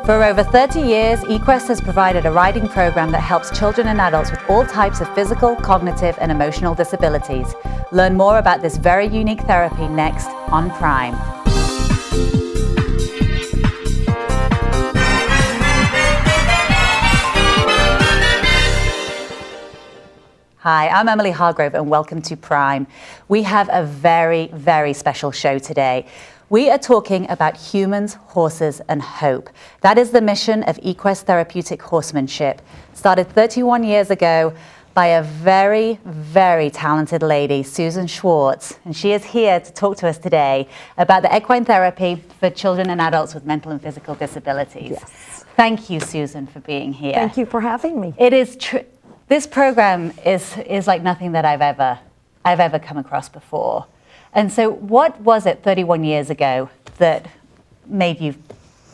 For over 30 years, Equest has provided a riding program that helps children and adults with all types of physical, cognitive, and emotional disabilities. Learn more about this very unique therapy next on Prime. Hi, I'm Emily Hargrove and welcome to Prime. We have a very, very special show today. We are talking about humans, horses, and hope. That is the mission of Equest Therapeutic Horsemanship, started 31 years ago by a very, very talented lady, Susan Schwartz. And she is here to talk to us today about the equine therapy for children and adults with mental and physical disabilities. Yes. Thank you, Susan, for being here. Thank you for having me. It is true. This program is like nothing that I've ever come across before. And so what was it 31 years ago that made you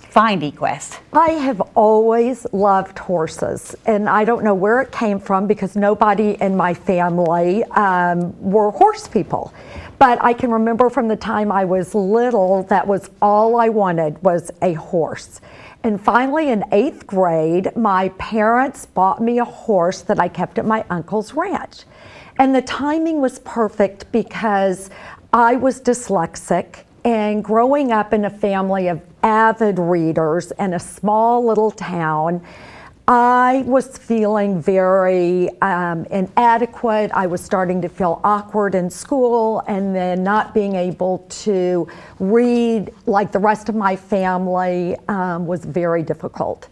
find Equest? I have always loved horses, and I don't know where it came from because nobody in my family were horse people. But I can remember from the time I was little, that was all I wanted was a horse. And finally in 8th grade, my parents bought me a horse that I kept at my uncle's ranch. And the timing was perfect because I was dyslexic, and growing up in a family of avid readers in a small little town, I was feeling very inadequate. I was starting to feel awkward in school, and then not being able to read like the rest of my family was very difficult.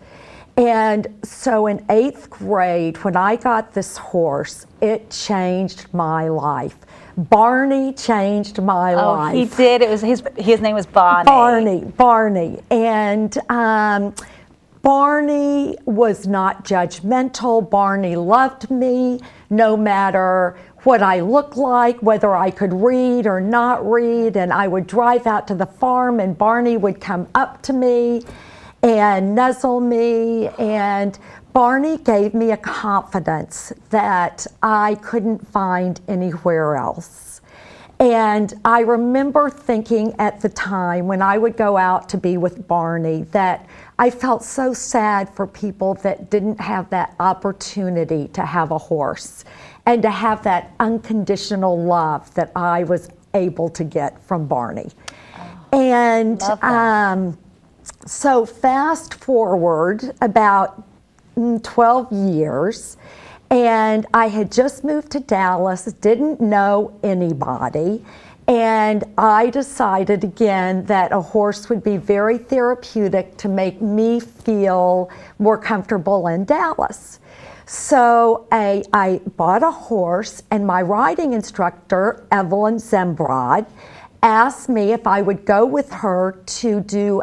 And so in 8th grade, when I got this horse, it changed my life. Barney changed my life. He did. It was his name was Barney. Barney. And Barney was not judgmental. Barney loved me no matter what I looked like, whether I could read or not read. And I would drive out to the farm and Barney would come up to me and nuzzle me. And Barney gave me a confidence that I couldn't find anywhere else. And I remember thinking at the time when I would go out to be with Barney that I felt so sad for people that didn't have that opportunity to have a horse and to have that unconditional love that I was able to get from Barney. And so fast forward about 12 years, and I had just moved to Dallas, didn't know anybody, and I decided again that a horse would be very therapeutic to make me feel more comfortable in Dallas. So I bought a horse, and my riding instructor, Evelyn Zembrod, asked me if I would go with her to do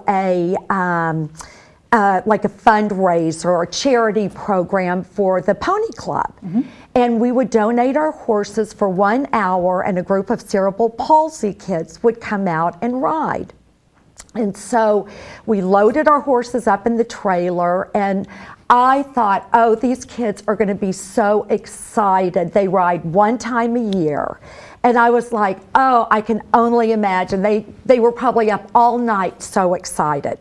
like a fundraiser or a charity program for the Pony Club. Mm-hmm. And we would donate our horses for 1 hour, and a group of cerebral palsy kids would come out and ride. And so we loaded our horses up in the trailer, and I thought, oh, these kids are going to be so excited. They ride one time a year. And I was like, oh, I can only imagine. They were probably up all night so excited.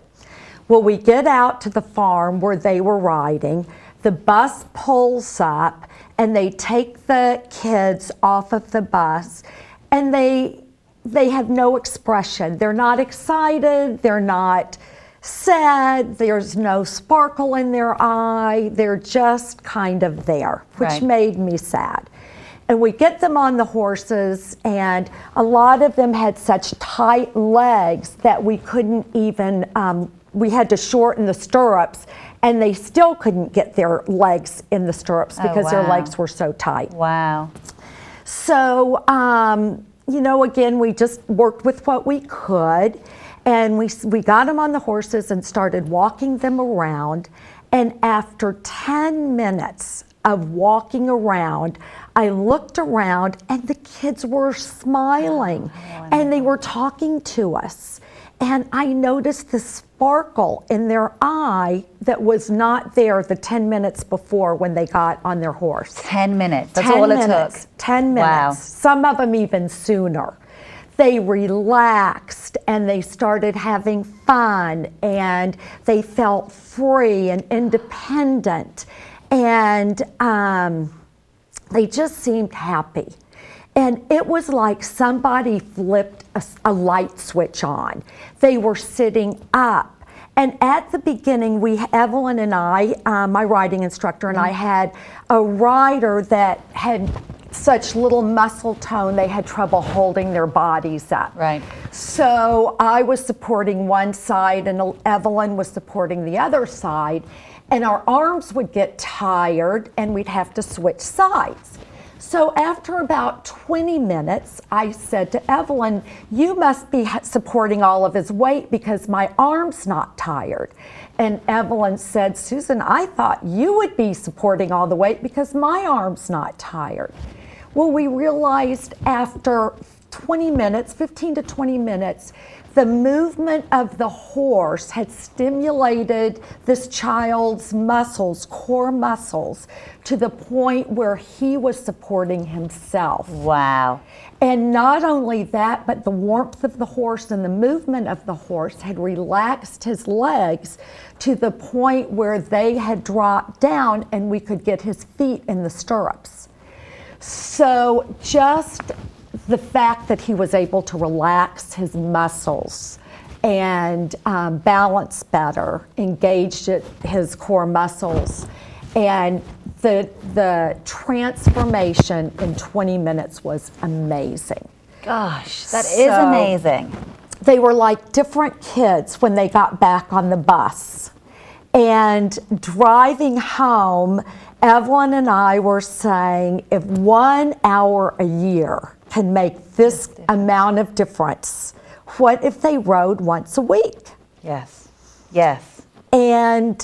Well, we get out to the farm where they were riding. The bus pulls up, and they take the kids off of the bus, and they have no expression. They're not excited. They're not sad. There's no sparkle in their eye. They're just kind of there, which made me sad. And we get them on the horses, and a lot of them had such tight legs that we couldn't even, we had to shorten the stirrups, and they still couldn't get their legs in the stirrups because their legs were so tight. Wow. So, you know, again, we just worked with what we could, and we got them on the horses and started walking them around. And after 10 minutes of walking around, I looked around, and the kids were smiling, and they were talking to us. And I noticed the sparkle in their eye that was not there the 10 minutes before when they got on their horse. 10 minutes, that's all it took. 10 minutes, wow. Some of them even sooner. they relaxed and they started having fun and they felt free and independent, and they just seemed happy. And it was like somebody flipped a light switch on. They were sitting up. And at the beginning, Evelyn and I, my riding instructor and I, had a rider that had such little muscle tone, they had trouble holding their bodies up. Right. So I was supporting one side and Evelyn was supporting the other side. And our arms would get tired and we'd have to switch sides. So after about 20 minutes, I said to Evelyn, you must be supporting all of his weight because my arm's not tired. And Evelyn said, Susan, I thought you would be supporting all the weight because my arm's not tired. Well, we realized after 20 minutes, 15 to 20 minutes, the movement of the horse had stimulated this child's muscles, core muscles, to the point where he was supporting himself. Wow. And not only that, but the warmth of the horse and the movement of the horse had relaxed his legs to the point where they had dropped down and we could get his feet in the stirrups. So just the fact that he was able to relax his muscles and balance better, engaged his core muscles, and the transformation in 20 minutes was amazing. Gosh, that is amazing. They were like different kids when they got back on the bus. And driving home, Evelyn and I were saying, if 1 hour a year can make this amount of difference, what if they rode once a week? Yes, yes. And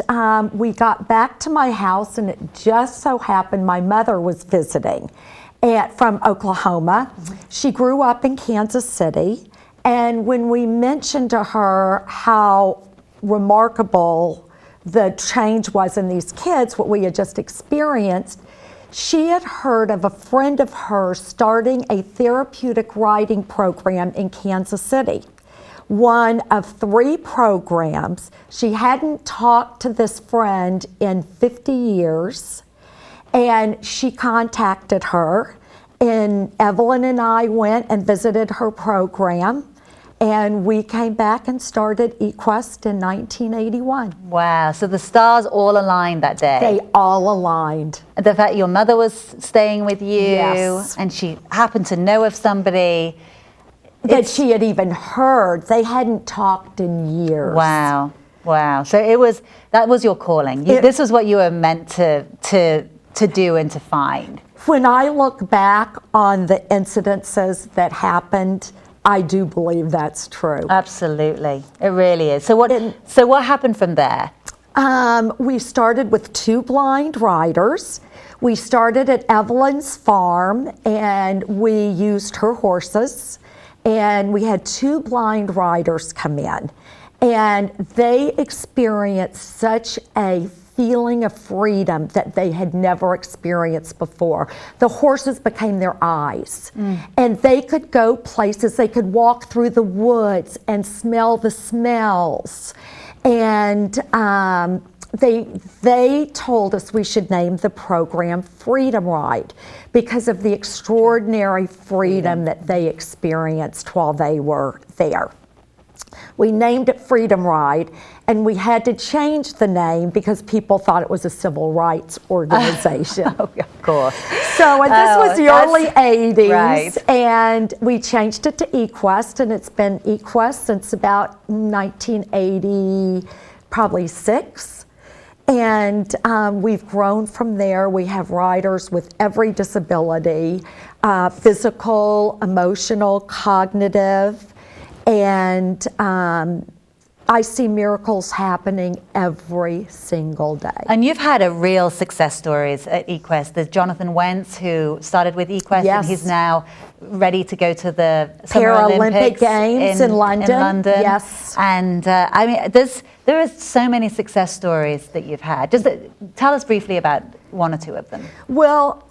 we got back to my house, and it just so happened my mother was visiting from Oklahoma. She grew up in Kansas City, and when we mentioned to her how remarkable the change was in these kids, what we had just experienced, she had heard of a friend of hers starting a therapeutic riding program in Kansas City. One of 3 programs. She hadn't talked to this friend in 50 years, and she contacted her, and Evelyn and I went and visited her program, and we came back and started Equest in 1981. Wow, so the stars all aligned that day. They all aligned. The fact your mother was staying with you, yes, and she happened to know of somebody that she had even heard. They hadn't talked in years. Wow, wow. So that was your calling. This was what you were meant to do and to find. When I look back on the incidences that happened, I do believe that's true. Absolutely, it really is. So what happened from there? We started with 2 blind riders. We started at Evelyn's farm, and we used her horses, and we had 2 blind riders come in, and they experienced such a feeling of freedom that they had never experienced before. The horses became their eyes, and they could go places. They could walk through the woods and smell the smells, and they told us we should name the program Freedom Ride because of the extraordinary freedom that they experienced while they were there. We named it Freedom Ride, and we had to change the name because people thought it was a civil rights organization. Oh, of course. So this was the early 80s, right, and we changed it to Equest, and it's been Equest since about 1980, probably 6. And we've grown from there. We have riders with every disability, physical, emotional, cognitive, and I see miracles happening every single day. And you've had a real success stories at Equest. There's Jonathan Wentz, who started with Equest, yes, and he's now ready to go to the Paralympic Games in London. Yes. And I mean, there are so many success stories that you've had. Just tell us briefly about one or two of them. Well,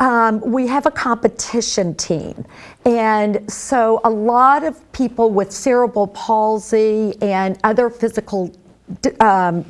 we have a competition team. And so a lot of people with cerebral palsy and other physical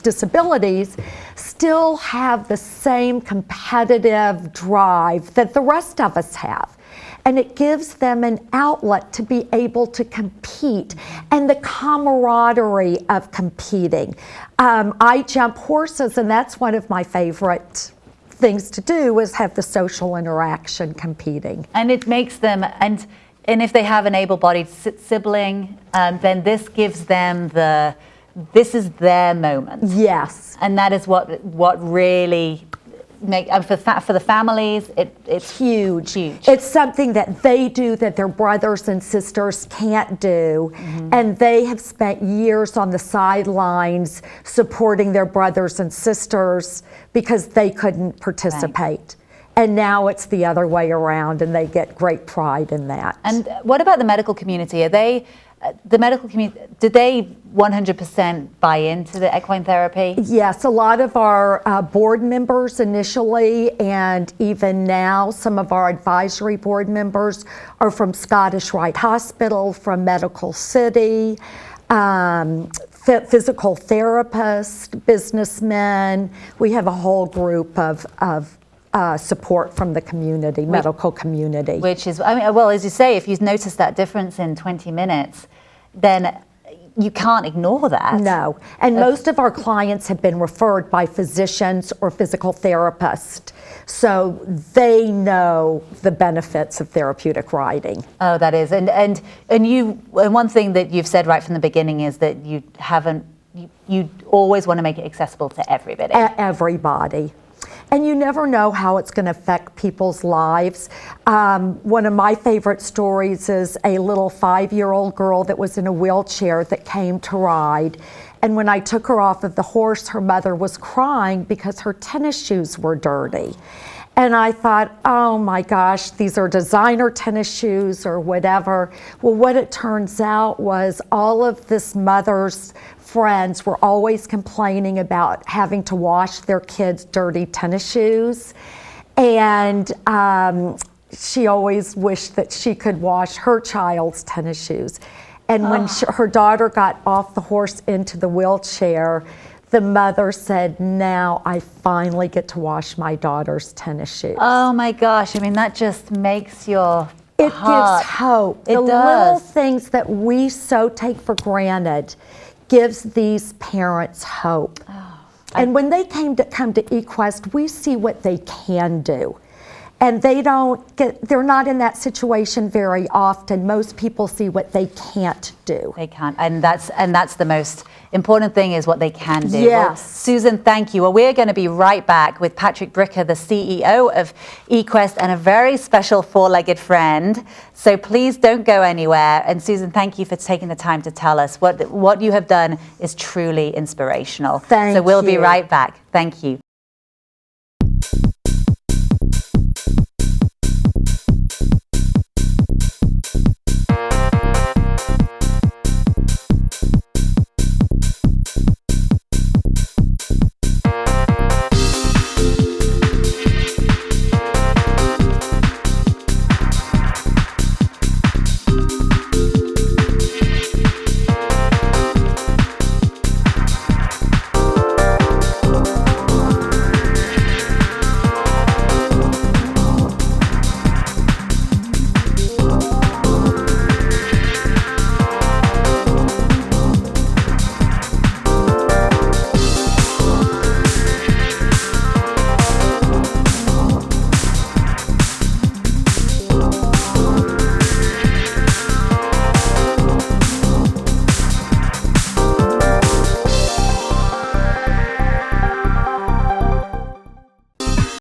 disabilities still have the same competitive drive that the rest of us have. And it gives them an outlet to be able to compete and the camaraderie of competing. I jump horses, and that's one of my favorite things to do, is have the social interaction competing. And it makes them, and if they have an able-bodied sibling, then this gives them this is their moment. Yes. And that is what really for the families, it's huge. It's something that they do that their brothers and sisters can't do. And they have spent years on the sidelines supporting their brothers and sisters because they couldn't participate. Right. And now it's the other way around, and they get great pride in that. And what about the medical community? Are they, the medical community, did they 100% buy into the equine therapy? Yes, a lot of our board members initially, and even now, some of our advisory board members are from Scottish Rite Hospital, from Medical City, physical therapists, businessmen. We have a whole group of support from the community, medical community. Which is, I mean, well, as you say, if you notice that difference in 20 minutes, then you can't ignore that. No, and most of our clients have been referred by physicians or physical therapists, so they know the benefits of therapeutic riding. Oh, that is, and one thing that you've said right from the beginning is that you always want to make it accessible to everybody. Everybody. And you never know how it's going to affect people's lives. One of my favorite stories is a little 5-year-old girl that was in a wheelchair that came to ride. And when I took her off of the horse, her mother was crying because her tennis shoes were dirty. And I thought, oh my gosh, these are designer tennis shoes or whatever. Well, what it turns out was all of this mother's friends were always complaining about having to wash their kids' dirty tennis shoes. And she always wished that she could wash her child's tennis shoes. And when her daughter got off the horse into the wheelchair, the mother said, now I finally get to wash my daughter's tennis shoes. Oh my gosh, I mean, that just makes your It heart. gives hope. It the does. little things that we so take for granted gives these parents hope. And when they come to Equest, we see what they can do. And they're not in that situation very often. Most people see what they can't do. They can't, and that's the most important thing, is what they can do. Yes. Well, Susan, thank you. Well, we're going to be right back with Patrick Bricker, the CEO of Equest, and a very special four-legged friend. So please don't go anywhere. And Susan, thank you for taking the time to tell us what you have done is truly inspirational. Thank you. So we'll be right back. Thank you.